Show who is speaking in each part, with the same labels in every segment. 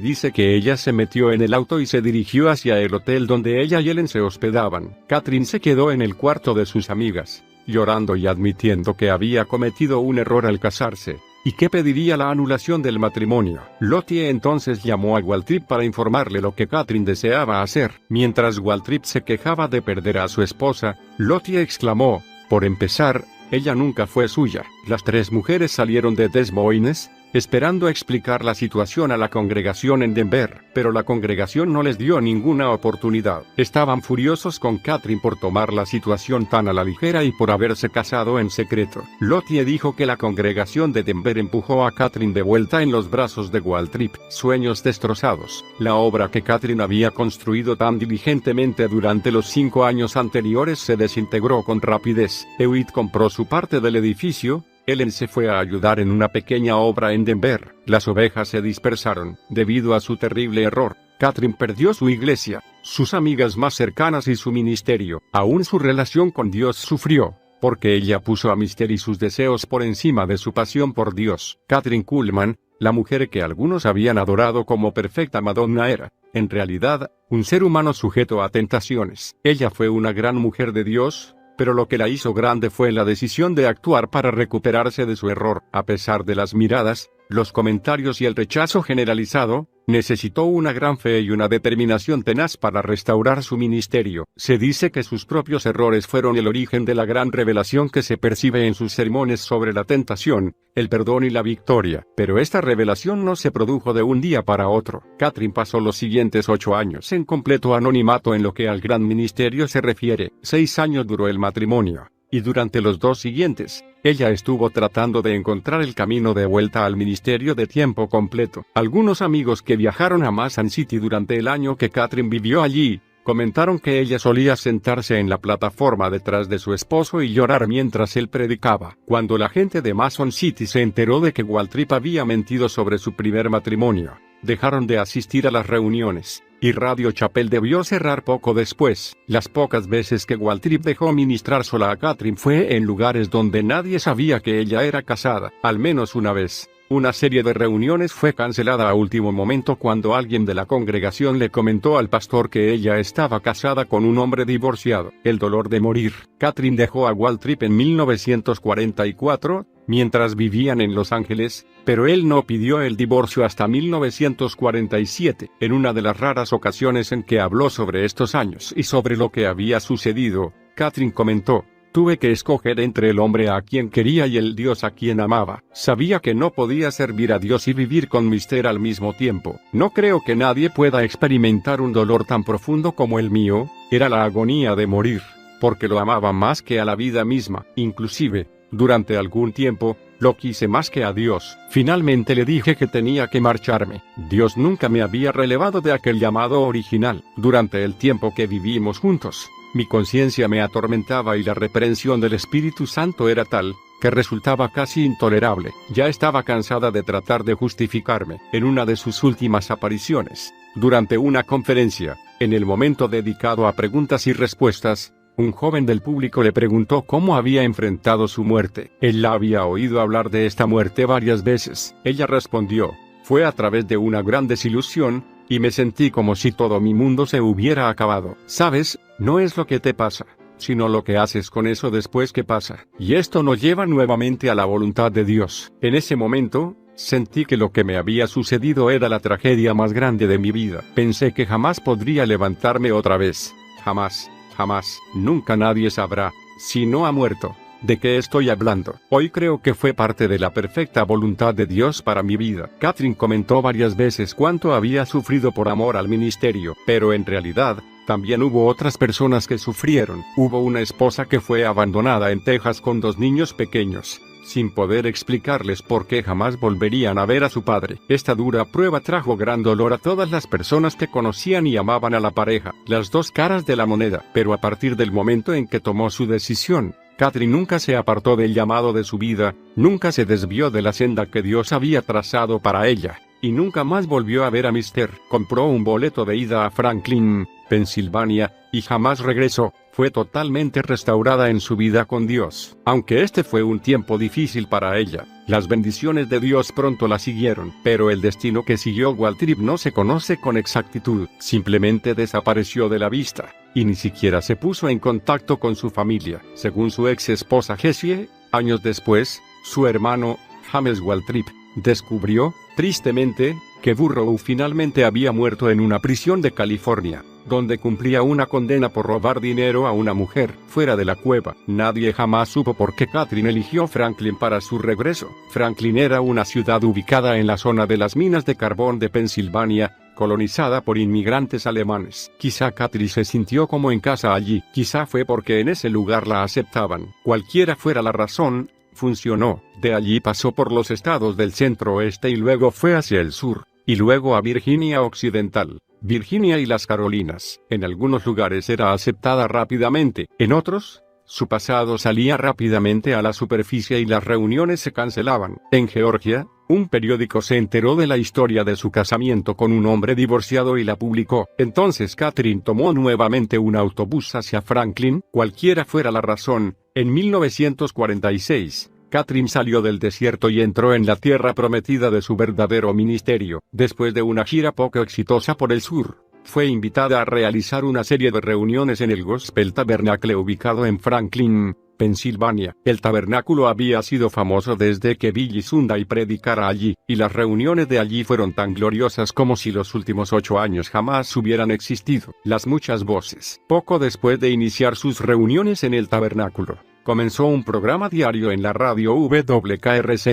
Speaker 1: dice que ella se metió en el auto y se dirigió hacia el hotel donde ella y Ellen se hospedaban. Catherine se quedó en el cuarto de sus amigas, llorando y admitiendo que había cometido un error al casarse, y que pediría la anulación del matrimonio. Lottie entonces llamó a Waltrip para informarle lo que Catherine deseaba hacer. Mientras Waltrip se quejaba de perder a su esposa, Lottie exclamó: por empezar, ella nunca fue suya. Las tres mujeres salieron de Des Moines, esperando explicar la situación a la congregación en Denver, pero la congregación no les dio ninguna oportunidad. Estaban furiosos con Catherine por tomar la situación tan a la ligera y por haberse casado en secreto. Lottie dijo que la congregación de Denver empujó a Catherine de vuelta en los brazos de Waltrip. Sueños destrozados. La obra que Catherine había construido tan diligentemente durante los 5 años anteriores se desintegró con rapidez. Hewitt compró su parte del edificio. Ellen se fue a ayudar en una pequeña obra en Denver. Las ovejas se dispersaron. Debido a su terrible error, Catherine perdió su iglesia, sus amigas más cercanas y su ministerio. Aún su relación con Dios sufrió, porque ella puso a Mister y sus deseos por encima de su pasión por Dios. Kathryn Kuhlman, la mujer que algunos habían adorado como perfecta Madonna, era, en realidad, un ser humano sujeto a tentaciones. Ella fue una gran mujer de Dios, pero lo que la hizo grande fue la decisión de actuar para recuperarse de su error. A pesar de las miradas, los comentarios y el rechazo generalizado, necesitó una gran fe y una determinación tenaz para restaurar su ministerio. Se dice que sus propios errores fueron el origen de la gran revelación que se percibe en sus sermones sobre la tentación, el perdón y la victoria. Pero esta revelación no se produjo de un día para otro. Catherine pasó los siguientes 8 años en completo anonimato en lo que al gran ministerio se refiere. 6 años duró el matrimonio, y durante los 2 siguientes, ella estuvo tratando de encontrar el camino de vuelta al ministerio de tiempo completo. Algunos amigos que viajaron a Mason City durante el año que Catherine vivió allí, comentaron que ella solía sentarse en la plataforma detrás de su esposo y llorar mientras él predicaba. Cuando la gente de Mason City se enteró de que Waltrip había mentido sobre su primer matrimonio, dejaron de asistir a las reuniones, y Radio Chapel debió cerrar poco después. Las pocas veces que Waltrip dejó ministrar sola a Catherine fue en lugares donde nadie sabía que ella era casada. Al menos una vez, una serie de reuniones fue cancelada a último momento cuando alguien de la congregación le comentó al pastor que ella estaba casada con un hombre divorciado. El dolor de morir. Catherine dejó a Waltrip en 1944, mientras vivían en Los Ángeles, pero él no pidió el divorcio hasta 1947. En una de las raras ocasiones en que habló sobre estos años y sobre lo que había sucedido, Catherine comentó: tuve que escoger entre el hombre a quien quería y el Dios a quien amaba. Sabía que no podía servir a Dios y vivir con Mister al mismo tiempo. No creo que nadie pueda experimentar un dolor tan profundo como el mío. Era la agonía de morir, porque lo amaba más que a la vida misma. Inclusive, durante algún tiempo, lo quise más que a Dios. Finalmente le dije que tenía que marcharme. Dios nunca me había relevado de aquel llamado original. Durante el tiempo que vivimos juntos, mi conciencia me atormentaba y la reprensión del Espíritu Santo era tal, que resultaba casi intolerable. Ya estaba cansada de tratar de justificarme. En una de sus últimas apariciones, durante una conferencia, en el momento dedicado a preguntas y respuestas, un joven del público le preguntó cómo había enfrentado su muerte. Él la había oído hablar de esta muerte varias veces. Ella respondió: fue a través de una gran desilusión, y me sentí como si todo mi mundo se hubiera acabado. ¿Sabes? No es lo que te pasa, sino lo que haces con eso después que pasa. Y esto nos lleva nuevamente a la voluntad de Dios. En ese momento, sentí que lo que me había sucedido era la tragedia más grande de mi vida. Pensé que jamás podría levantarme otra vez. Jamás. Jamás. Nunca nadie sabrá, si no ha muerto, de qué estoy hablando. Hoy creo que fue parte de la perfecta voluntad de Dios para mi vida. Catherine comentó varias veces cuánto había sufrido por amor al ministerio, pero en realidad, también hubo otras personas que sufrieron. Hubo una esposa que fue abandonada en Texas con 2 niños pequeños, sin poder explicarles por qué jamás volverían a ver a su padre. Esta dura prueba trajo gran dolor a todas las personas que conocían y amaban a la pareja. Las 2 caras de la moneda. Pero a partir del momento en que tomó su decisión, Catherine nunca se apartó del llamado de su vida, nunca se desvió de la senda que Dios había trazado para ella, y nunca más volvió a ver a Mister. Compró un boleto de ida a Franklin, Pensilvania, y jamás regresó. Fue totalmente restaurada en su vida con Dios. Aunque este fue un tiempo difícil para ella, las bendiciones de Dios pronto la siguieron. Pero el destino que siguió Waltrip no se conoce con exactitud. Simplemente desapareció de la vista, y ni siquiera se puso en contacto con su familia. Según su ex esposa Jessie, años después, su hermano, James Waltrip, descubrió, tristemente, que Burrow finalmente había muerto en una prisión de California, donde cumplía una condena por robar dinero a una mujer, fuera de la cueva. Nadie jamás supo por qué Katherine eligió Franklin para su regreso. Franklin era una ciudad ubicada en la zona de las minas de carbón de Pensilvania, colonizada por inmigrantes alemanes. Quizá Katherine se sintió como en casa allí, quizá fue porque en ese lugar la aceptaban. Cualquiera fuera la razón, funcionó. De allí pasó por los estados del centro-oeste y luego fue hacia el sur, y luego a Virginia Occidental, Virginia y las Carolinas. En algunos lugares era aceptada rápidamente, en otros, su pasado salía rápidamente a la superficie y las reuniones se cancelaban. En Georgia, un periódico se enteró de la historia de su casamiento con un hombre divorciado y la publicó. Entonces Katherine tomó nuevamente un autobús hacia Franklin. Cualquiera fuera la razón, en 1946, Katherine salió del desierto y entró en la tierra prometida de su verdadero ministerio. Después de una gira poco exitosa por el sur, fue invitada a realizar una serie de reuniones en el Gospel Tabernacle ubicado en Franklin, Pensilvania. El tabernáculo había sido famoso desde que Billy Sunday predicara allí, y las reuniones de allí fueron tan gloriosas como si los últimos 8 años jamás hubieran existido. Las muchas voces. Poco después de iniciar sus reuniones en el tabernáculo, comenzó un programa diario en la radio WKRZ,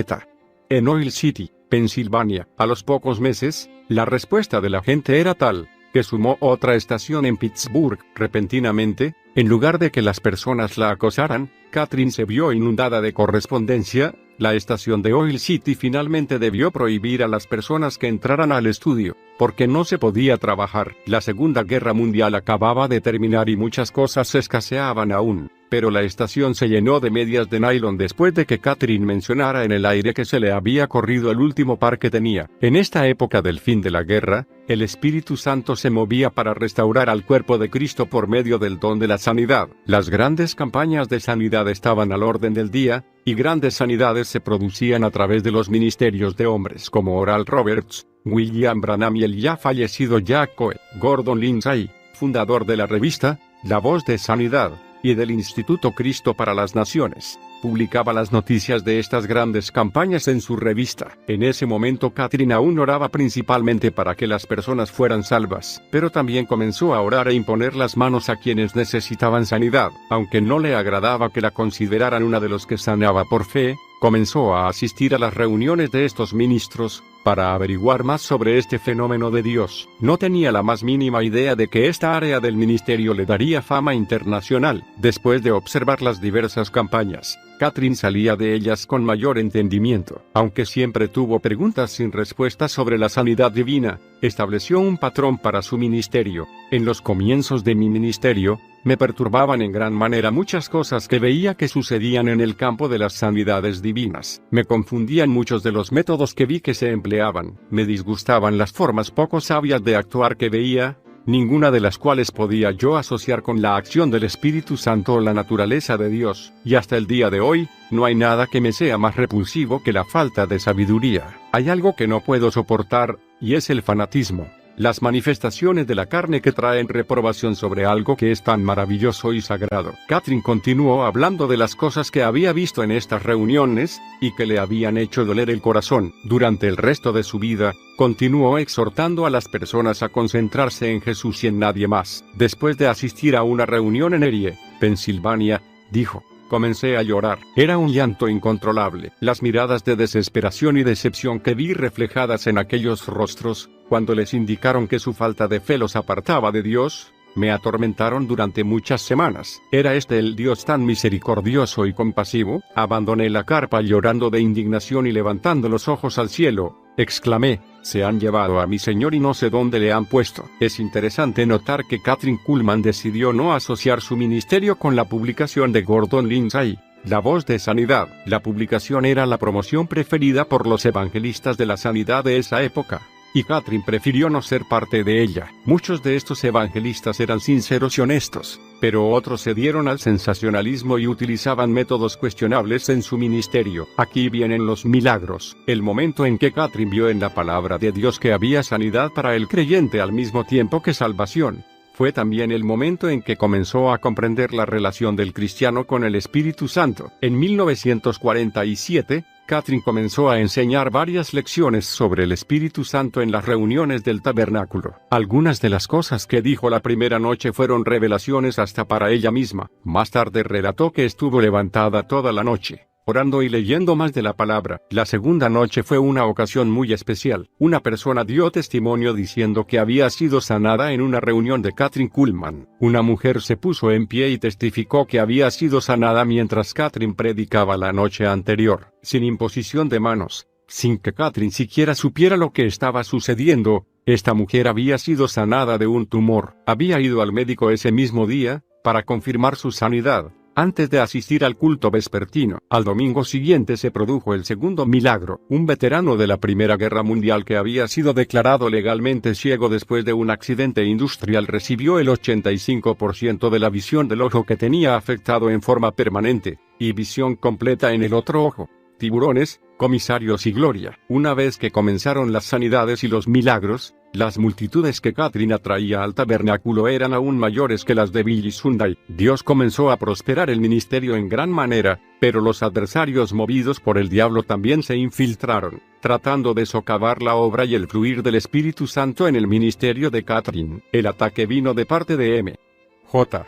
Speaker 1: en Oil City, Pensilvania. A los pocos meses, la respuesta de la gente era tal, que sumó otra estación en Pittsburgh. Repentinamente, en lugar de que las personas la acosaran, Katherine se vio inundada de correspondencia. La estación de Oil City finalmente debió prohibir a las personas que entraran al estudio, porque no se podía trabajar. La Segunda Guerra Mundial acababa de terminar y muchas cosas escaseaban aún, pero la estación se llenó de medias de nylon después de que Katherine mencionara en el aire que se le había corrido el último par que tenía. En esta época del fin de la guerra, el Espíritu Santo se movía para restaurar al cuerpo de Cristo por medio del don de la sanidad. Las grandes campañas de sanidad estaban al orden del día, y grandes sanidades se producían a través de los ministerios de hombres como Oral Roberts, William Branham y el ya fallecido Jack Coe. Gordon Lindsay, fundador de la revista La Voz de Sanidad, y del Instituto Cristo para las Naciones, publicaba las noticias de estas grandes campañas en su revista. En ese momento Katherine aún oraba principalmente para que las personas fueran salvas, pero también comenzó a orar e imponer las manos a quienes necesitaban sanidad. Aunque no le agradaba que la consideraran una de los que sanaba por fe, comenzó a asistir a las reuniones de estos ministros, para averiguar más sobre este fenómeno de Dios. No tenía la más mínima idea de que esta área del ministerio le daría fama internacional. Después de observar las diversas campañas, Katherine salía de ellas con mayor entendimiento. Aunque siempre tuvo preguntas sin respuesta sobre la sanidad divina, estableció un patrón para su ministerio. En los comienzos de mi ministerio, me perturbaban en gran manera muchas cosas que veía que sucedían en el campo de las sanidades divinas. Me confundían muchos de los métodos que vi que se empleaban. Me disgustaban las formas poco sabias de actuar que veía, ninguna de las cuales podía yo asociar con la acción del Espíritu Santo o la naturaleza de Dios. Y hasta el día de hoy, no hay nada que me sea más repulsivo que la falta de sabiduría. Hay algo que no puedo soportar, y es el fanatismo. Las manifestaciones de la carne que traen reprobación sobre algo que es tan maravilloso y sagrado. Katherine continuó hablando de las cosas que había visto en estas reuniones, y que le habían hecho doler el corazón. Durante el resto de su vida, continuó exhortando a las personas a concentrarse en Jesús y en nadie más. Después de asistir a una reunión en Erie, Pensilvania, dijo: comencé a llorar. Era un llanto incontrolable. Las miradas de desesperación y decepción que vi reflejadas en aquellos rostros, cuando les indicaron que su falta de fe los apartaba de Dios, me atormentaron durante muchas semanas. ¿Era este el Dios tan misericordioso y compasivo? Abandoné la carpa llorando de indignación y levantando los ojos al cielo, exclamé: se han llevado a mi Señor y no sé dónde le han puesto. Es interesante notar que Katherine Kuhlman decidió no asociar su ministerio con la publicación de Gordon Lindsay, La Voz de Sanidad. La publicación era la promoción preferida por los evangelistas de la sanidad de esa época. y Catherine prefirió no ser parte de ella. Muchos de estos evangelistas eran sinceros y honestos, pero otros se dieron al sensacionalismo y utilizaban métodos cuestionables en su ministerio. Aquí vienen los milagros. El momento en que Catherine vio en la palabra de Dios que había sanidad para el creyente al mismo tiempo que salvación, fue también el momento en que comenzó a comprender la relación del cristiano con el Espíritu Santo. En 1947, Catherine comenzó a enseñar varias lecciones sobre el Espíritu Santo en las reuniones del tabernáculo. Algunas de las cosas que dijo la primera noche fueron revelaciones hasta para ella misma. Más tarde relató que estuvo levantada toda la noche, orando y leyendo más de la palabra. La segunda noche fue una ocasión muy especial. Una persona dio testimonio diciendo que había sido sanada en una reunión de Kathryn Kuhlman. Una mujer se puso en pie y testificó que había sido sanada mientras Catherine predicaba la noche anterior, sin imposición de manos, sin que Catherine siquiera supiera lo que estaba sucediendo. Esta mujer había sido sanada de un tumor. Había ido al médico ese mismo día, para confirmar su sanidad, antes de asistir al culto vespertino. Al domingo siguiente se produjo el segundo milagro. Un veterano de la Primera Guerra Mundial que había sido declarado legalmente ciego después de un accidente industrial recibió el 85% de la visión del ojo que tenía afectado en forma permanente, y visión completa en el otro ojo. Tiburones, comisarios y gloria. Una vez que comenzaron las sanidades y los milagros, las multitudes que Catherine atraía al tabernáculo eran aún mayores que las de Billy Sunday. Dios comenzó a prosperar el ministerio en gran manera, pero los adversarios movidos por el diablo también se infiltraron, tratando de socavar la obra y el fluir del Espíritu Santo en el ministerio de Catherine. El ataque vino de parte de M.J.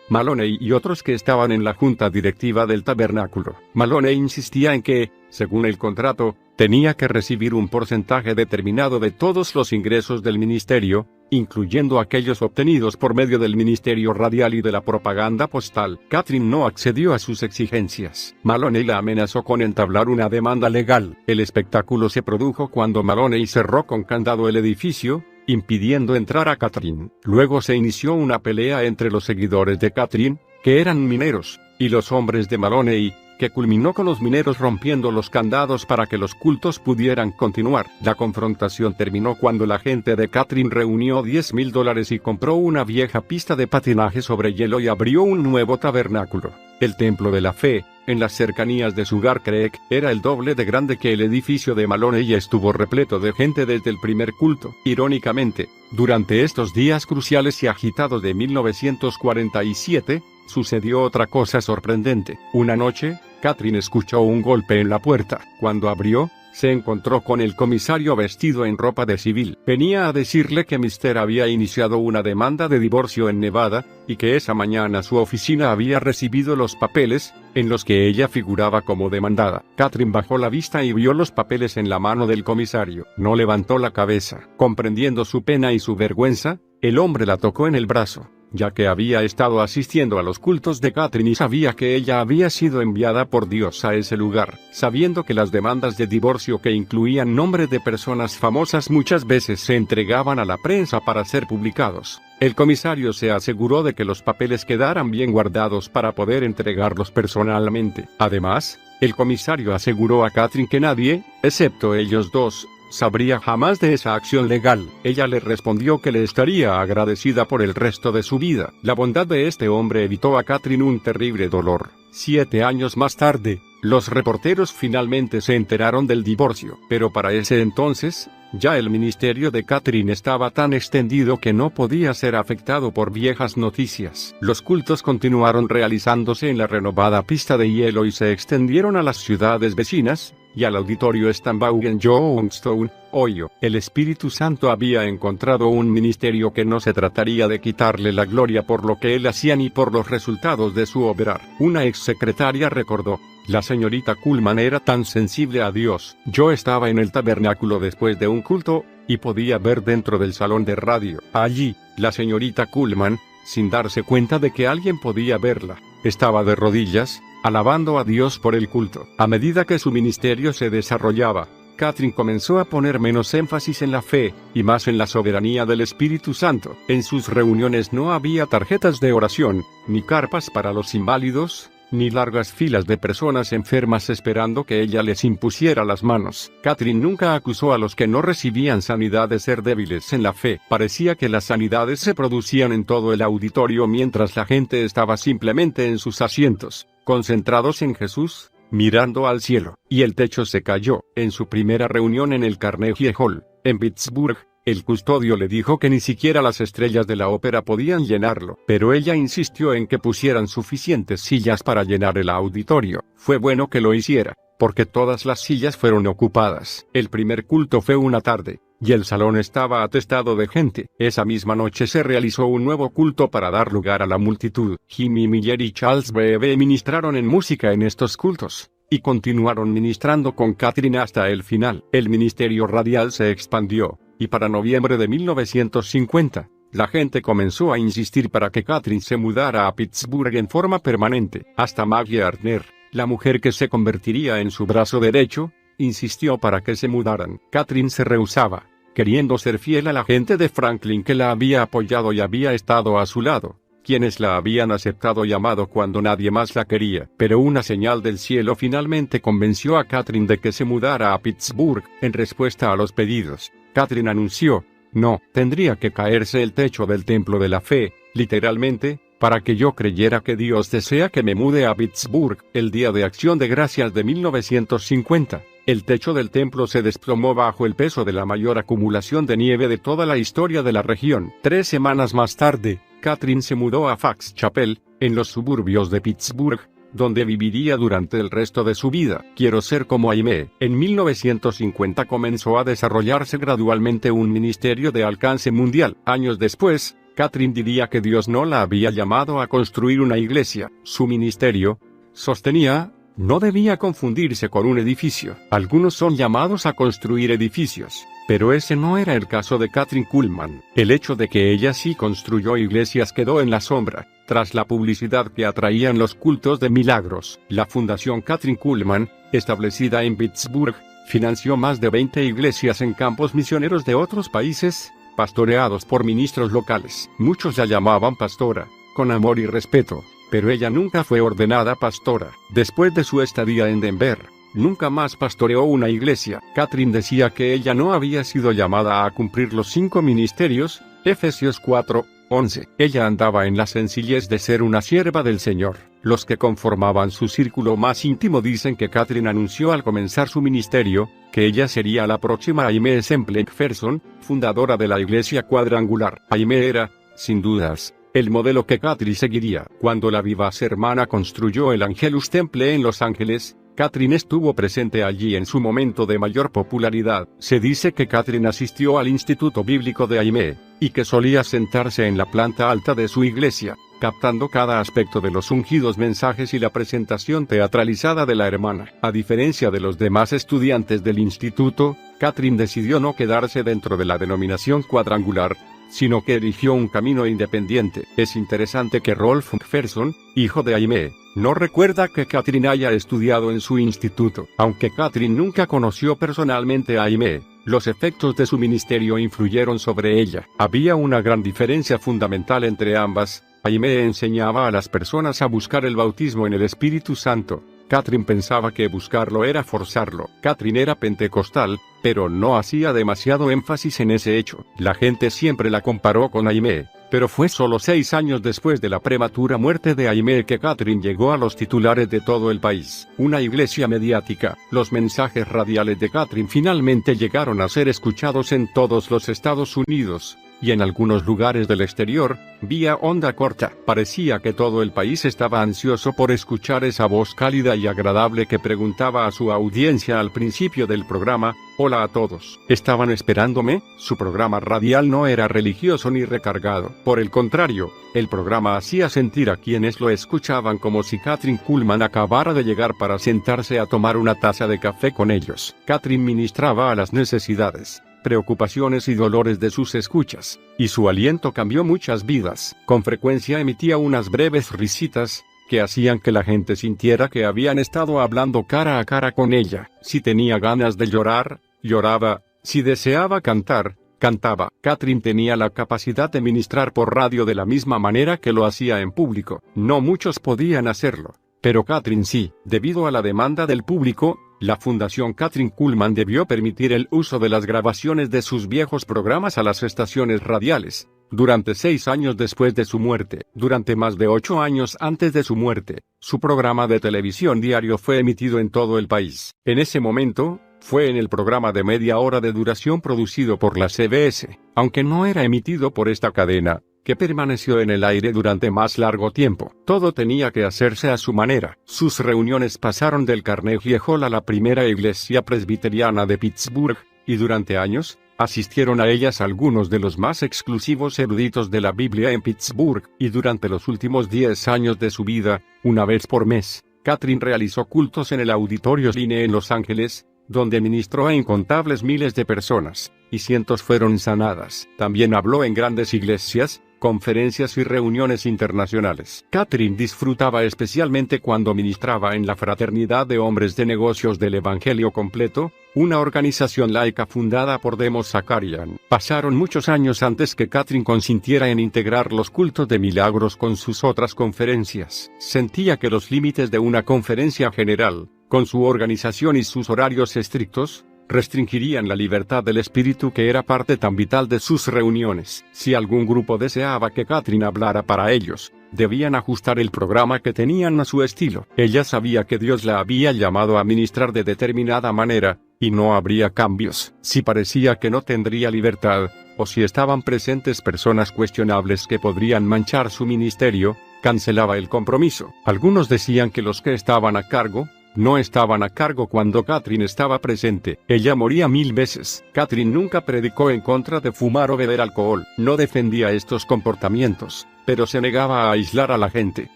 Speaker 1: Maloney y otros que estaban en la junta directiva del tabernáculo. Maloney insistía en que, según el contrato, tenía que recibir un porcentaje determinado de todos los ingresos del ministerio, incluyendo aquellos obtenidos por medio del ministerio radial y de la propaganda postal. Catherine no accedió a sus exigencias. Maloney la amenazó con entablar una demanda legal. El espectáculo se produjo cuando Maloney cerró con candado el edificio, impidiendo entrar a Catherine. Luego se inició una pelea entre los seguidores de Catherine, que eran mineros, y los hombres de Maloney, que culminó con los mineros rompiendo los candados para que los cultos pudieran continuar. La confrontación terminó cuando la gente de Catherine reunió $10,000 y compró una vieja pista de patinaje sobre hielo y abrió un nuevo tabernáculo. El Templo de la Fe, en las cercanías de Sugar Creek, era el doble de grande que el edificio de Maloney y estuvo repleto de gente desde el primer culto. Irónicamente, durante estos días cruciales y agitados de 1947, sucedió otra cosa sorprendente. Una noche, Catherine escuchó un golpe en la puerta. Cuando abrió, se encontró con el comisario vestido en ropa de civil. Venía a decirle que Mr. había iniciado una demanda de divorcio en Nevada, y que esa mañana su oficina había recibido los papeles, en los que ella figuraba como demandada. Catherine bajó la vista y vio los papeles en la mano del comisario. No levantó la cabeza. Comprendiendo su pena y su vergüenza, el hombre la tocó en el brazo, ya que había estado asistiendo a los cultos de Catherine y sabía que ella había sido enviada por Dios a ese lugar. Sabiendo que las demandas de divorcio que incluían nombres de personas famosas muchas veces se entregaban a la prensa para ser publicados, el comisario se aseguró de que los papeles quedaran bien guardados para poder entregarlos personalmente. Además, el comisario aseguró a Catherine que nadie, excepto ellos dos, sabría jamás de esa acción legal. Ella le respondió que le estaría agradecida por el resto de su vida. La bondad de este hombre evitó a Catherine un terrible dolor. 7 años más tarde, los reporteros finalmente se enteraron del divorcio, pero para ese entonces, ya el ministerio de Catherine estaba tan extendido que no podía ser afectado por viejas noticias. Los cultos continuaron realizándose en la renovada pista de hielo y se extendieron a las ciudades vecinas, y al auditorio Stambaugh en Johnstown, Ohio. El Espíritu Santo había encontrado un ministerio que no se trataría de quitarle la gloria por lo que él hacía ni por los resultados de su obrar. Una exsecretaria recordó: la señorita Kuhlman era tan sensible a Dios. Yo estaba en el tabernáculo después de un culto, y podía ver dentro del salón de radio. Allí, la señorita Kuhlman, sin darse cuenta de que alguien podía verla, estaba de rodillas, alabando a Dios por el culto. A medida que su ministerio se desarrollaba, Catherine comenzó a poner menos énfasis en la fe, y más en la soberanía del Espíritu Santo. En sus reuniones no había tarjetas de oración, ni carpas para los inválidos, ni largas filas de personas enfermas esperando que ella les impusiera las manos. Catherine nunca acusó a los que no recibían sanidad de ser débiles en la fe. Parecía que las sanidades se producían en todo el auditorio mientras la gente estaba simplemente en sus asientos, concentrados en Jesús, mirando al cielo. Y el techo se cayó. En su primera reunión en el Carnegie Hall, en Pittsburgh, el custodio le dijo que ni siquiera las estrellas de la ópera podían llenarlo, pero ella insistió en que pusieran suficientes sillas para llenar el auditorio. Fue bueno que lo hiciera, porque todas las sillas fueron ocupadas. El primer culto fue una tarde, y el salón estaba atestado de gente. Esa misma noche se realizó un nuevo culto para dar lugar a la multitud. Jimmy Miller y Charles B.B. ministraron en música en estos cultos, y continuaron ministrando con Catherine hasta el final. El ministerio radial se expandió, y para noviembre de 1950, la gente comenzó a insistir para que Catherine se mudara a Pittsburgh en forma permanente. Hasta Maggie Gardner, la mujer que se convertiría en su brazo derecho, insistió para que se mudaran. Catherine se rehusaba, queriendo ser fiel a la gente de Franklin que la había apoyado y había estado a su lado, quienes la habían aceptado y amado cuando nadie más la quería. Pero una señal del cielo finalmente convenció a Catherine de que se mudara a Pittsburgh. En respuesta a los pedidos, Catherine anunció: no, tendría que caerse el techo del templo de la fe, literalmente, para que yo creyera que Dios desea que me mude a Pittsburgh. El Día de Acción de Gracias de 1950, el techo del templo se desplomó bajo el peso de la mayor acumulación de nieve de toda la historia de la región. 3 semanas más tarde, Catherine se mudó a Fox Chapel, en los suburbios de Pittsburgh, donde viviría durante el resto de su vida. Quiero ser como Aimee. En 1950 comenzó a desarrollarse gradualmente un ministerio de alcance mundial. Años después, Catherine diría que Dios no la había llamado a construir una iglesia. Su ministerio, sostenía, no debía confundirse con un edificio. Algunos son llamados a construir edificios, pero ese no era el caso de Kathryn Kuhlman. El hecho de que ella sí construyó iglesias quedó en la sombra, tras la publicidad que atraían los cultos de milagros. La Fundación Kathryn Kuhlman, establecida en Pittsburgh, financió más de 20 iglesias en campos misioneros de otros países, pastoreados por ministros locales. Muchos la llamaban pastora, con amor y respeto, pero ella nunca fue ordenada pastora. Después de su estadía en Denver, nunca más pastoreó una iglesia. Catherine decía que ella no había sido llamada a cumplir los 5 ministerios, Efesios 4:11. Ella andaba en la sencillez de ser una sierva del Señor. Los que conformaban su círculo más íntimo dicen que Catherine anunció al comenzar su ministerio, que ella sería la próxima Aimee Semple McPherson, fundadora de la Iglesia Cuadrangular. Aimee era, sin dudas, el modelo que Catherine seguiría. Cuando la Vivaz Hermana construyó el Angelus Temple en Los Ángeles, Catherine estuvo presente allí en su momento de mayor popularidad. Se dice que Catherine asistió al Instituto Bíblico de Aimee, y que solía sentarse en la planta alta de su iglesia, captando cada aspecto de los ungidos mensajes y la presentación teatralizada de la hermana. A diferencia de los demás estudiantes del instituto, Catherine decidió no quedarse dentro de la denominación cuadrangular, sino que eligió un camino independiente. Es interesante que Rolf McPherson, hijo de Aimee, no recuerda que Catherine haya estudiado en su instituto. Aunque Catherine nunca conoció personalmente a Aimee, los efectos de su ministerio influyeron sobre ella. Había una gran diferencia fundamental entre ambas. Aimee enseñaba a las personas a buscar el bautismo en el Espíritu Santo. Catherine pensaba que buscarlo era forzarlo. Catherine era pentecostal, pero no hacía demasiado énfasis en ese hecho. La gente siempre la comparó con Aimee, pero fue solo 6 años después de la prematura muerte de Aimee que Catherine llegó a los titulares de todo el país. Una iglesia mediática. Los mensajes radiales de Catherine finalmente llegaron a ser escuchados en todos los Estados Unidos, y en algunos lugares del exterior, vía onda corta. Parecía que todo el país estaba ansioso por escuchar esa voz cálida y agradable que preguntaba a su audiencia al principio del programa: «Hola a todos. ¿Estaban esperándome?». Su programa radial no era religioso ni recargado. Por el contrario, el programa hacía sentir a quienes lo escuchaban como si Kathryn Kuhlman acabara de llegar para sentarse a tomar una taza de café con ellos. Catherine ministraba a las necesidades, preocupaciones y dolores de sus escuchas, y su aliento cambió muchas vidas. Con frecuencia emitía unas breves risitas, que hacían que la gente sintiera que habían estado hablando cara a cara con ella. Si tenía ganas de llorar, lloraba; si deseaba cantar, cantaba. Catherine tenía la capacidad de ministrar por radio de la misma manera que lo hacía en público. No muchos podían hacerlo, pero Kathryn sí. Debido a la demanda del público, la Fundación Kathryn Kuhlman debió permitir el uso de las grabaciones de sus viejos programas a las estaciones radiales. Durante 6 años después de su muerte, durante más de 8 años antes de su muerte, su programa de televisión diario fue emitido en todo el país. En ese momento, fue en el programa de media hora de duración producido por la CBS, aunque no era emitido por esta cadena, que permaneció en el aire durante más largo tiempo. Todo tenía que hacerse a su manera. Sus reuniones pasaron del Carnegie Hall a la primera iglesia presbiteriana de Pittsburgh, y durante años, asistieron a ellas algunos de los más exclusivos eruditos de la Biblia en Pittsburgh, y durante los últimos 10 años de su vida, una vez por mes, Kathryn realizó cultos en el Auditorio Line en Los Ángeles, donde ministró a incontables miles de personas, y cientos fueron sanadas. También habló en grandes iglesias, conferencias y reuniones internacionales. Kathryn disfrutaba especialmente cuando ministraba en la Fraternidad de Hombres de Negocios del Evangelio Completo, una organización laica fundada por Demos Zakarian. Pasaron muchos años antes que Kathryn consintiera en integrar los cultos de milagros con sus otras conferencias. Sentía que los límites de una conferencia general, con su organización y sus horarios estrictos, restringirían la libertad del espíritu que era parte tan vital de sus reuniones. Si algún grupo deseaba que Kathryn hablara para ellos, debían ajustar el programa que tenían a su estilo. Ella sabía que Dios la había llamado a ministrar de determinada manera, y no habría cambios. Si parecía que no tendría libertad, o si estaban presentes personas cuestionables que podrían manchar su ministerio, cancelaba el compromiso. Algunos decían que los que estaban a cargo, no estaban a cargo cuando Kathryn estaba presente. Ella moría 1000 veces. Kathryn nunca predicó en contra de fumar o beber alcohol. No defendía estos comportamientos, pero se negaba a aislar a la gente.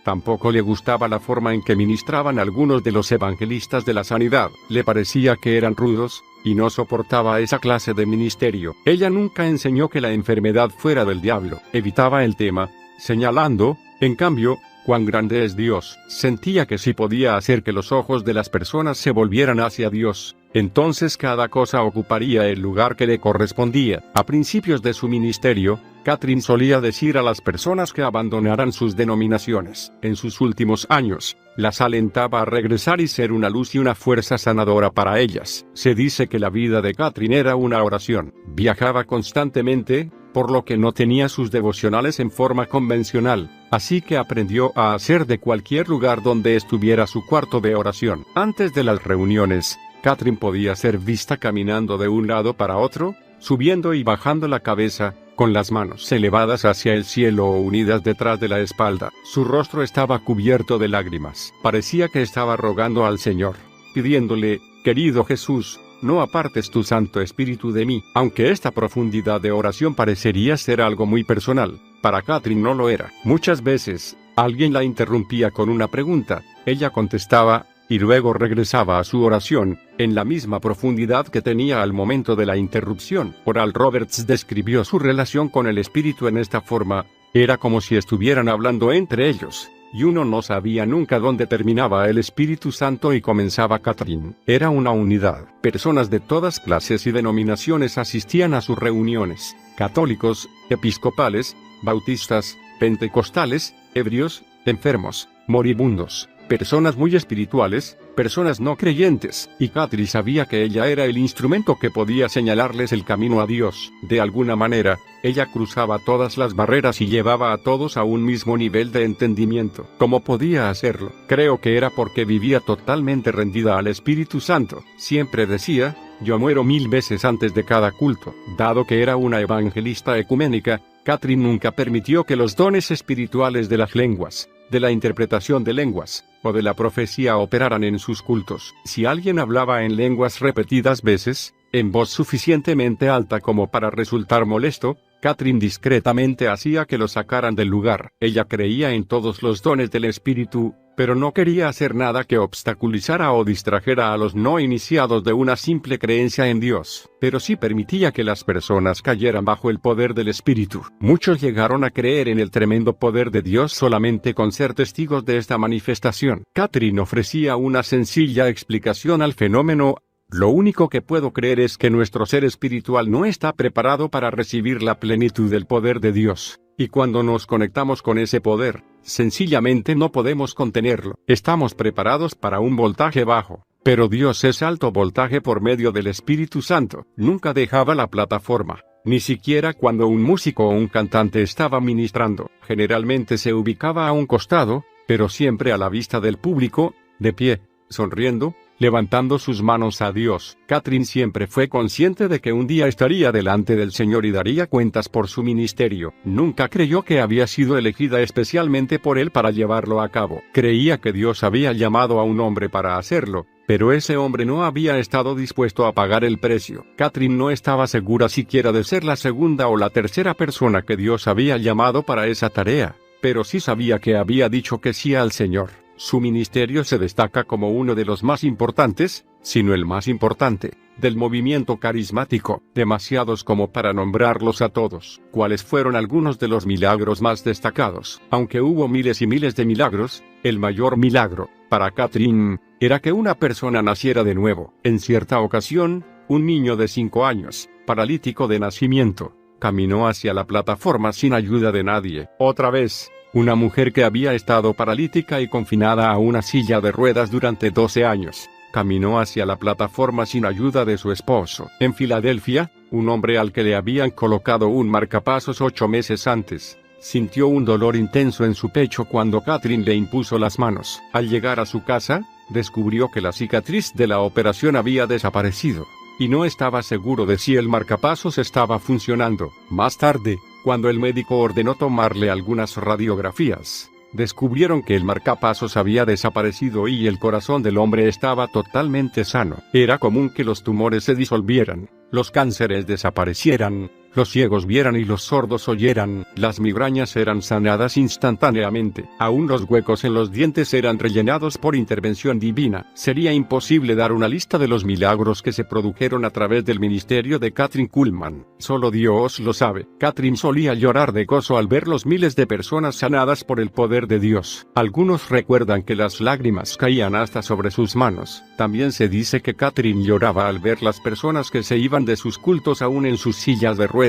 Speaker 1: Tampoco le gustaba la forma en que ministraban algunos de los evangelistas de la sanidad. Le parecía que eran rudos, y no soportaba esa clase de ministerio. Ella nunca enseñó que la enfermedad fuera del diablo. Evitaba el tema, señalando, en cambio, cuán grande es Dios. Sentía que si podía hacer que los ojos de las personas se volvieran hacia Dios, entonces cada cosa ocuparía el lugar que le correspondía. A principios de su ministerio, Kathryn solía decir a las personas que abandonaran sus denominaciones. En sus últimos años, las alentaba a regresar y ser una luz y una fuerza sanadora para ellas. Se dice que la vida de Kathryn era una oración. Viajaba constantemente, por lo que no tenía sus devocionales en forma convencional, así que aprendió a hacer de cualquier lugar donde estuviera su cuarto de oración. Antes de las reuniones, Kathryn podía ser vista caminando de un lado para otro, subiendo y bajando la cabeza, con las manos elevadas hacia el cielo o unidas detrás de la espalda. Su rostro estaba cubierto de lágrimas. Parecía que estaba rogando al Señor, pidiéndole, querido Jesús, no apartes tu Santo Espíritu de mí. Aunque esta profundidad de oración parecería ser algo muy personal, para Kathryn no lo era. Muchas veces, alguien la interrumpía con una pregunta, ella contestaba, y luego regresaba a su oración, en la misma profundidad que tenía al momento de la interrupción. Oral Roberts describió su relación con el Espíritu en esta forma, era como si estuvieran hablando entre ellos, y uno no sabía nunca dónde terminaba el Espíritu Santo y comenzaba Kathryn. Era una unidad. Personas de todas clases y denominaciones asistían a sus reuniones, católicos, episcopales, bautistas, pentecostales, ebrios, enfermos, moribundos, personas muy espirituales, personas no creyentes, y Kathryn sabía que ella era el instrumento que podía señalarles el camino a Dios. De alguna manera, ella cruzaba todas las barreras y llevaba a todos a un mismo nivel de entendimiento. ¿Cómo podía hacerlo? Creo que era porque vivía totalmente rendida al Espíritu Santo. Siempre decía, yo muero 1000 veces antes de cada culto. Dado que era una evangelista ecuménica, Kathryn nunca permitió que los dones espirituales de las lenguas, de la interpretación de lenguas, o de la profecía operaran en sus cultos. Si alguien hablaba en lenguas repetidas veces, en voz suficientemente alta como para resultar molesto, Kathryn discretamente hacía que lo sacaran del lugar. Ella creía en todos los dones del Espíritu, pero no quería hacer nada que obstaculizara o distrajera a los no iniciados de una simple creencia en Dios. Pero sí permitía que las personas cayeran bajo el poder del Espíritu. Muchos llegaron a creer en el tremendo poder de Dios solamente con ser testigos de esta manifestación. Kathryn ofrecía una sencilla explicación al fenómeno. Lo único que puedo creer es que nuestro ser espiritual no está preparado para recibir la plenitud del poder de Dios, y cuando nos conectamos con ese poder, Sencillamente no podemos contenerlo. Estamos preparados para un voltaje bajo, pero Dios es alto voltaje por medio del Espíritu Santo. Nunca dejaba la plataforma, ni siquiera cuando un músico o un cantante estaba ministrando. Generalmente se ubicaba a un costado, pero siempre a la vista del público, de pie, sonriendo, levantando sus manos a Dios. Kathryn siempre fue consciente de que un día estaría delante del Señor y daría cuentas por su ministerio. Nunca creyó que había sido elegida especialmente por Él para llevarlo a cabo. Creía que Dios había llamado a un hombre para hacerlo, pero ese hombre no había estado dispuesto a pagar el precio. Kathryn no estaba segura siquiera de ser la segunda o la tercera persona que Dios había llamado para esa tarea, pero sí sabía que había dicho que sí al Señor. Su ministerio se destaca como uno de los más importantes, si no el más importante, del movimiento carismático, demasiados como para nombrarlos a todos. ¿Cuáles fueron algunos de los milagros más destacados? Aunque hubo miles y miles de milagros, el mayor milagro, para Kathryn, era que una persona naciera de nuevo. En cierta ocasión, un niño de 5 años, paralítico de nacimiento, caminó hacia la plataforma sin ayuda de nadie. Otra vez, una mujer que había estado paralítica y confinada a una silla de ruedas durante 12 años, caminó hacia la plataforma sin ayuda de su esposo. En Filadelfia, un hombre al que le habían colocado un marcapasos 8 meses antes, sintió un dolor intenso en su pecho cuando Kathryn le impuso las manos. Al llegar a su casa, descubrió que la cicatriz de la operación había desaparecido, y no estaba seguro de si el marcapasos estaba funcionando. Más tarde, cuando el médico ordenó tomarle algunas radiografías, descubrieron que el marcapasos había desaparecido y el corazón del hombre estaba totalmente sano. Era común que los tumores se disolvieran, los cánceres desaparecieran, los ciegos vieran y los sordos oyeran, las migrañas eran sanadas instantáneamente, aún los huecos en los dientes eran rellenados por intervención divina. Sería imposible dar una lista de los milagros que se produjeron a través del ministerio de Kathryn Kuhlman. Solo Dios lo sabe. Kathryn solía llorar de gozo al ver los miles de personas sanadas por el poder de Dios. Algunos recuerdan que las lágrimas caían hasta sobre sus manos. También se dice que Kathryn lloraba al ver las personas que se iban de sus cultos aún en sus sillas de ruedas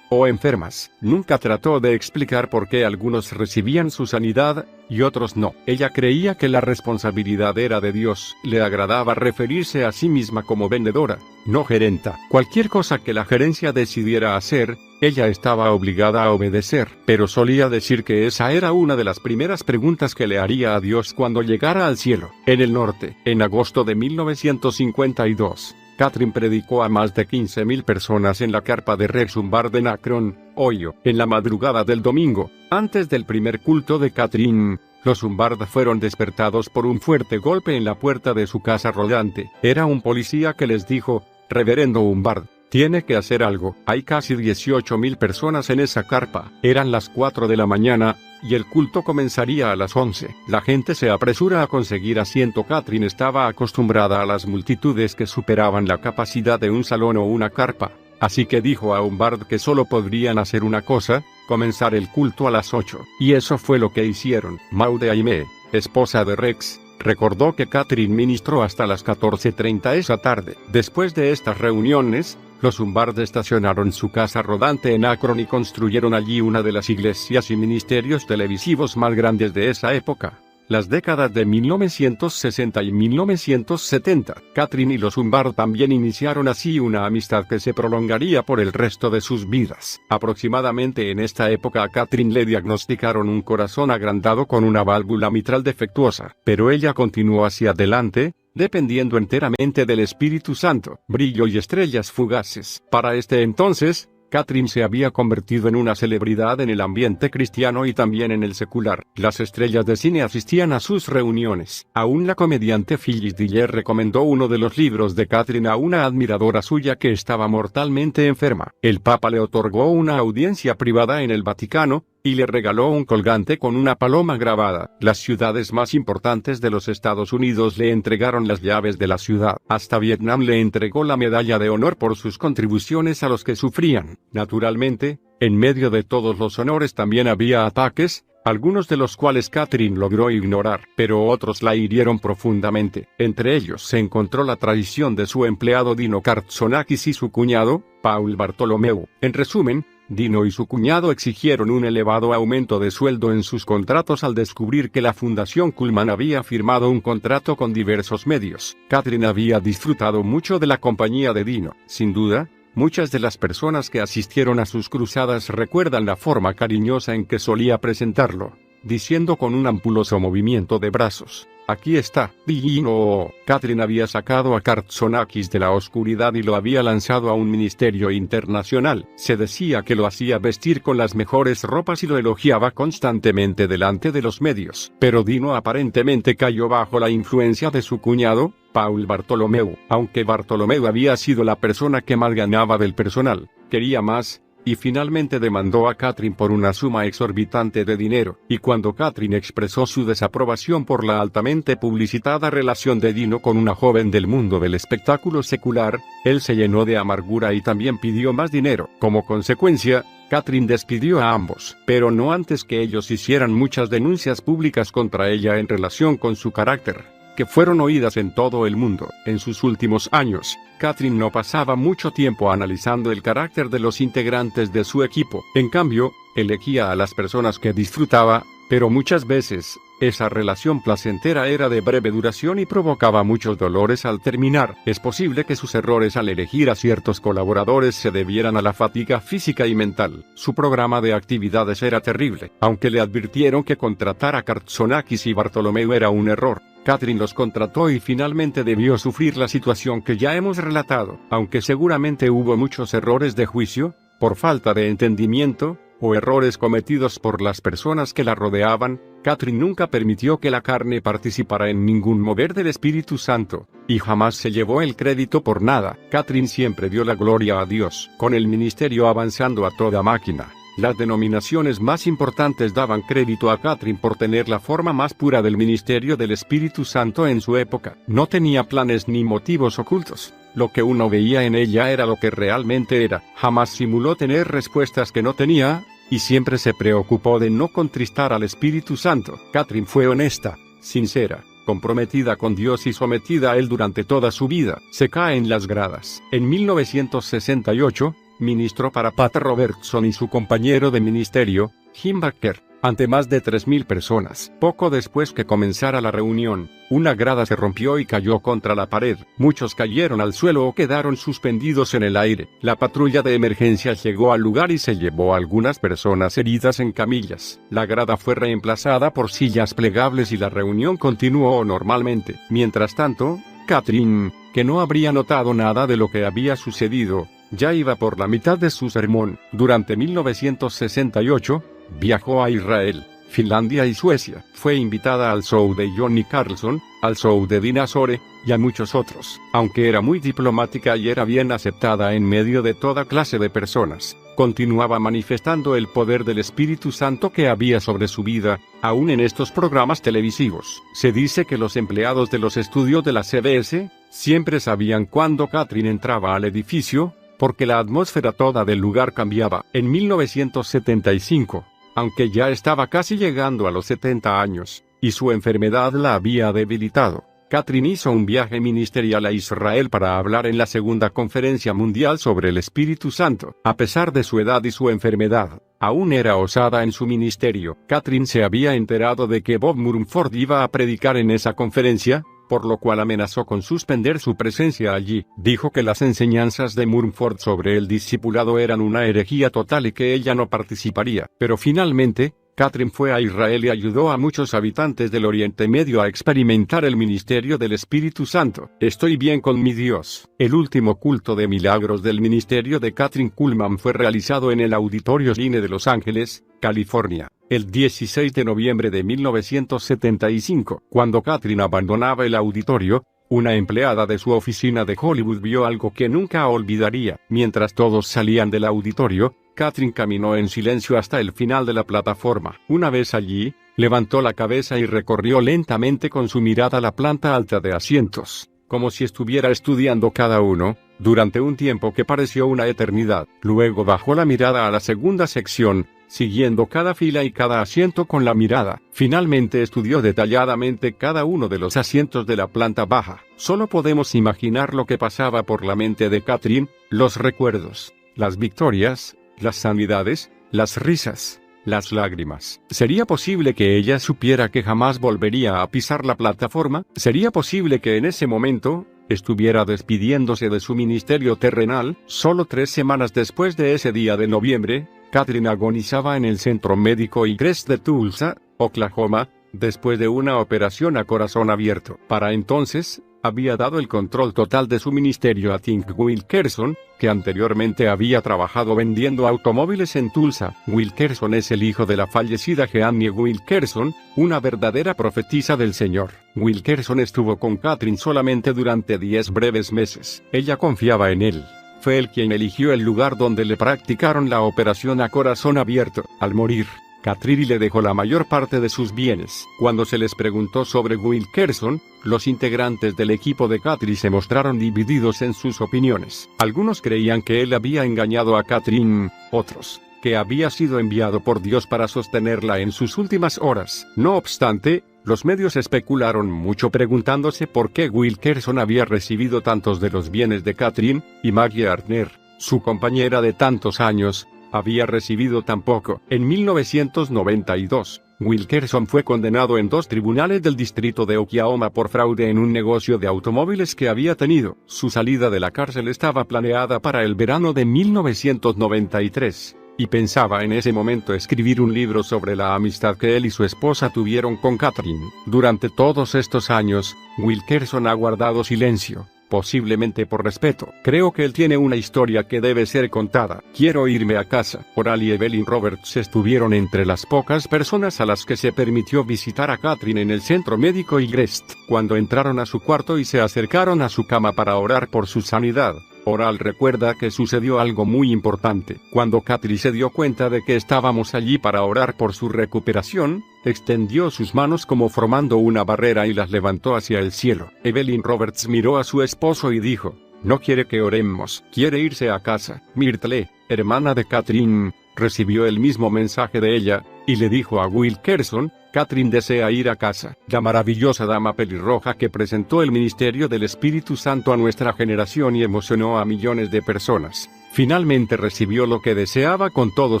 Speaker 1: o enfermas. Nunca trató de explicar por qué algunos recibían su sanidad y otros no. Ella creía que la responsabilidad era de Dios. Le agradaba referirse a sí misma como vendedora, no gerenta. Cualquier cosa que la gerencia decidiera hacer, ella estaba obligada a obedecer, pero solía decir que esa era una de las primeras preguntas que le haría a Dios cuando llegara al cielo. En el norte, en agosto de 1952, Kathryn predicó a más de 15.000 personas en la carpa de Rex Humbard en Akron, Ohio. En la madrugada del domingo, antes del primer culto de Kathryn, los Humbard fueron despertados por un fuerte golpe en la puerta de su casa rodante. Era un policía que les dijo: «Reverendo Humbard, tiene que hacer algo. Hay casi 18.000 personas en esa carpa». Eran las 4 de la mañana, y el culto comenzaría a las 11. La gente se apresura a conseguir asiento. Kathryn estaba acostumbrada a las multitudes que superaban la capacidad de un salón o una carpa, así que dijo a Humbard que solo podrían hacer una cosa: comenzar el culto a las 8. Y eso fue lo que hicieron. Maude Aimee, esposa de Rex, recordó que Kathryn ministró hasta las 14:30 esa tarde. Después de estas reuniones, los Humbard estacionaron su casa rodante en Akron y construyeron allí una de las iglesias y ministerios televisivos más grandes de esa época. Las décadas de 1960 y 1970, Kathryn y los Humbard también iniciaron así una amistad que se prolongaría por el resto de sus vidas. Aproximadamente en esta época a Kathryn le diagnosticaron un corazón agrandado con una válvula mitral defectuosa, pero ella continuó hacia adelante, dependiendo enteramente del Espíritu Santo. Brillo y estrellas fugaces. Para este entonces, Kathryn se había convertido en una celebridad en el ambiente cristiano y también en el secular. Las estrellas de cine asistían a sus reuniones. Aún la comediante Phyllis Diller recomendó uno de los libros de Kathryn a una admiradora suya que estaba mortalmente enferma. El Papa le otorgó una audiencia privada en el Vaticano, y le regaló un colgante con una paloma grabada. Las ciudades más importantes de los Estados Unidos le entregaron las llaves de la ciudad. Hasta Vietnam le entregó la medalla de honor por sus contribuciones a los que sufrían. Naturalmente, en medio de todos los honores también había ataques, algunos de los cuales Kathryn logró ignorar, pero otros la hirieron profundamente. Entre ellos se encontró la traición de su empleado Dino Kartzonakis y su cuñado, Paul Bartolomeu. En resumen, Dino y su cuñado exigieron un elevado aumento de sueldo en sus contratos al descubrir que la Fundación Cullman había firmado un contrato con diversos medios. Kathryn había disfrutado mucho de la compañía de Dino. Sin duda, muchas de las personas que asistieron a sus cruzadas recuerdan la forma cariñosa en que solía presentarlo, diciendo con un ampuloso movimiento de brazos: «Aquí está, Dino». Kathryn había sacado a Katsonákis de la oscuridad y lo había lanzado a un ministerio internacional. Se decía que lo hacía vestir con las mejores ropas y lo elogiaba constantemente delante de los medios. Pero Dino aparentemente cayó bajo la influencia de su cuñado, Paul Bartolomeu. Aunque Bartolomeu había sido la persona que más ganaba del personal, quería más, y finalmente demandó a Kathryn por una suma exorbitante de dinero. Y cuando Kathryn expresó su desaprobación por la altamente publicitada relación de Dino con una joven del mundo del espectáculo secular, él se llenó de amargura y también pidió más dinero. Como consecuencia, Kathryn despidió a ambos, pero no antes que ellos hicieran muchas denuncias públicas contra ella en relación con su carácter, que fueron oídas en todo el mundo. En sus últimos años, Kathryn no pasaba mucho tiempo analizando el carácter de los integrantes de su equipo. En cambio, elegía a las personas que disfrutaba, pero muchas veces, esa relación placentera era de breve duración y provocaba muchos dolores al terminar. Es posible que sus errores al elegir a ciertos colaboradores se debieran a la fatiga física y mental. Su programa de actividades era terrible. Aunque le advirtieron que contratar a Katsonákis y Bartolomeu era un error, Kathryn los contrató y finalmente debió sufrir la situación que ya hemos relatado. Aunque seguramente hubo muchos errores de juicio, por falta de entendimiento, o errores cometidos por las personas que la rodeaban, Kathryn nunca permitió que la carne participara en ningún mover del Espíritu Santo, y jamás se llevó el crédito por nada. Kathryn siempre dio la gloria a Dios. Con el ministerio avanzando a toda máquina, las denominaciones más importantes daban crédito a Kathryn por tener la forma más pura del ministerio del Espíritu Santo en su época. No tenía planes ni motivos ocultos. Lo que uno veía en ella era lo que realmente era. Jamás simuló tener respuestas que no tenía, y siempre se preocupó de no contristar al Espíritu Santo. Kathryn fue honesta, sincera, comprometida con Dios y sometida a Él durante toda su vida. Se cae en las gradas. En 1968, ministró para Pat Robertson y su compañero de ministerio, Jim Bakker, ante más de 3.000 personas. Poco después que comenzara la reunión, una grada se rompió y cayó contra la pared. Muchos cayeron al suelo o quedaron suspendidos en el aire. La patrulla de emergencia llegó al lugar y se llevó a algunas personas heridas en camillas. La grada fue reemplazada por sillas plegables y la reunión continuó normalmente. Mientras tanto, Kathryn, que no habría notado nada de lo que había sucedido, ya iba por la mitad de su sermón. Durante 1968, viajó a Israel, Finlandia y Suecia. Fue invitada al show de Johnny Carlson, al show de Dinah Shore, y a muchos otros. Aunque era muy diplomática y era bien aceptada en medio de toda clase de personas, continuaba manifestando el poder del Espíritu Santo que había sobre su vida, aún en estos programas televisivos. Se dice que los empleados de los estudios de la CBS siempre sabían cuándo Kathryn entraba al edificio, porque la atmósfera toda del lugar cambiaba. En 1975, aunque ya estaba casi llegando a los 70 años, y su enfermedad la había debilitado, Kathryn hizo un viaje ministerial a Israel para hablar en la segunda conferencia mundial sobre el Espíritu Santo. A pesar de su edad y su enfermedad, aún era osada en su ministerio. Kathryn se había enterado de que Bob Mumford iba a predicar en esa conferencia, por lo cual amenazó con suspender su presencia allí. Dijo que las enseñanzas de Mumford sobre el discipulado eran una herejía total y que ella no participaría. Pero finalmente, Kathryn fue a Israel y ayudó a muchos habitantes del Oriente Medio a experimentar el ministerio del Espíritu Santo. Estoy bien con mi Dios. El último culto de milagros del ministerio de Kathryn Kuhlman fue realizado en el Auditorio Line de Los Ángeles, California, el 16 de noviembre de 1975. Cuando Kathryn abandonaba el auditorio, una empleada de su oficina de Hollywood vio algo que nunca olvidaría. Mientras todos salían del auditorio, Kathryn caminó en silencio hasta el final de la plataforma. Una vez allí, levantó la cabeza y recorrió lentamente con su mirada la planta alta de asientos, como si estuviera estudiando cada uno, durante un tiempo que pareció una eternidad. Luego bajó la mirada a la segunda sección, siguiendo cada fila y cada asiento con la mirada. Finalmente estudió detalladamente cada uno de los asientos de la planta baja. Solo podemos imaginar lo que pasaba por la mente de Kathryn, los recuerdos, las victorias, las sanidades, las risas, las lágrimas. ¿Sería posible que ella supiera que jamás volvería a pisar la plataforma? ¿Sería posible que en ese momento estuviera despidiéndose de su ministerio terrenal? Solo 3 semanas después de ese día de noviembre, Kathryn agonizaba en el Centro Médico East de Tulsa, Oklahoma, después de una operación a corazón abierto. Para entonces, había dado el control total de su ministerio a Tim Wilkerson, que anteriormente había trabajado vendiendo automóviles en Tulsa. Wilkerson es el hijo de la fallecida Jeannie Wilkerson, una verdadera profetisa del Señor. Wilkerson estuvo con Kathryn solamente durante 10 breves meses. Ella confiaba en él. Fue él quien eligió el lugar donde le practicaron la operación a corazón abierto. Al morir, Kathryn le dejó la mayor parte de sus bienes. Cuando se les preguntó sobre Wilkerson, los integrantes del equipo de Kathryn se mostraron divididos en sus opiniones. Algunos creían que él había engañado a Kathryn, otros, que había sido enviado por Dios para sostenerla en sus últimas horas. No obstante, los medios especularon mucho preguntándose por qué Wilkerson había recibido tantos de los bienes de Kathryn, y Maggie Gardner, su compañera de tantos años, había recibido tan poco. En 1992, Wilkerson fue condenado en 2 tribunales del distrito de Oklahoma por fraude en un negocio de automóviles que había tenido. Su salida de la cárcel estaba planeada para el verano de 1993. Y pensaba en ese momento escribir un libro sobre la amistad que él y su esposa tuvieron con Kathryn. Durante todos estos años, Wilkerson ha guardado silencio, posiblemente por respeto. Creo que él tiene una historia que debe ser contada. Quiero irme a casa. Oral y Evelyn Roberts estuvieron entre las pocas personas a las que se permitió visitar a Kathryn en el Centro Médico East. Cuando entraron a su cuarto y se acercaron a su cama para orar por su sanidad, Oral recuerda que sucedió algo muy importante. Cuando Kathryn se dio cuenta de que estábamos allí para orar por su recuperación, extendió sus manos como formando una barrera y las levantó hacia el cielo. Evelyn Roberts miró a su esposo y dijo: «No quiere que oremos, quiere irse a casa». Myrtle, hermana de Kathryn, recibió el mismo mensaje de ella, y le dijo a Wilkerson: «Kathryn desea ir a casa». La maravillosa dama pelirroja que presentó el ministerio del Espíritu Santo a nuestra generación y emocionó a millones de personas, finalmente recibió lo que deseaba con todo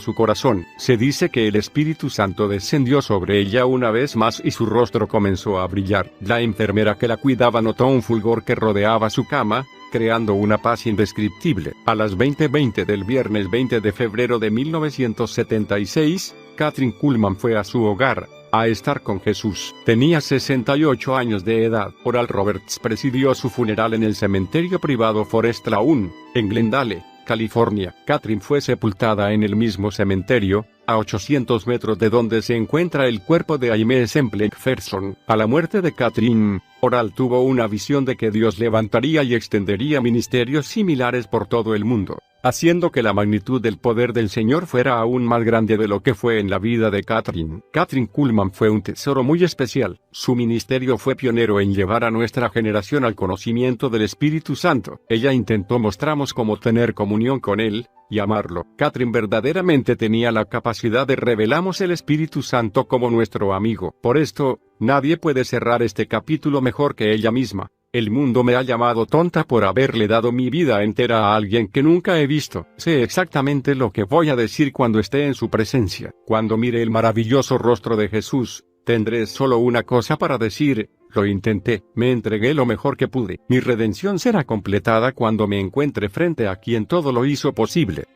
Speaker 1: su corazón. Se dice que el Espíritu Santo descendió sobre ella una vez más y su rostro comenzó a brillar. La enfermera que la cuidaba notó un fulgor que rodeaba su cama, creando una paz indescriptible. A las 20:20 del viernes 20 de febrero de 1976, Kathryn Kuhlman fue a su hogar, a estar con Jesús. Tenía 68 años de edad. Oral Roberts presidió su funeral en el cementerio privado Forest Lawn, en Glendale, California. Kathryn fue sepultada en el mismo cementerio, a 800 metros de donde se encuentra el cuerpo de Aimee Semple McPherson. A la muerte de Kathryn, Oral tuvo una visión de que Dios levantaría y extendería ministerios similares por todo el mundo, haciendo que la magnitud del poder del Señor fuera aún más grande de lo que fue en la vida de Kathryn. Kathryn Kuhlman fue un tesoro muy especial. Su ministerio fue pionero en llevar a nuestra generación al conocimiento del Espíritu Santo. Ella intentó mostrarnos cómo tener comunión con Él y amarlo. Kathryn verdaderamente tenía la capacidad de revelarnos el Espíritu Santo como nuestro amigo. Por esto, nadie puede cerrar este capítulo mejor que ella misma. El mundo me ha llamado tonta por haberle dado mi vida entera a alguien que nunca he visto. Sé exactamente lo que voy a decir cuando esté en su presencia. Cuando mire el maravilloso rostro de Jesús, tendré solo una cosa para decir: lo intenté, me entregué lo mejor que pude. Mi redención será completada cuando me encuentre frente a quien todo lo hizo posible.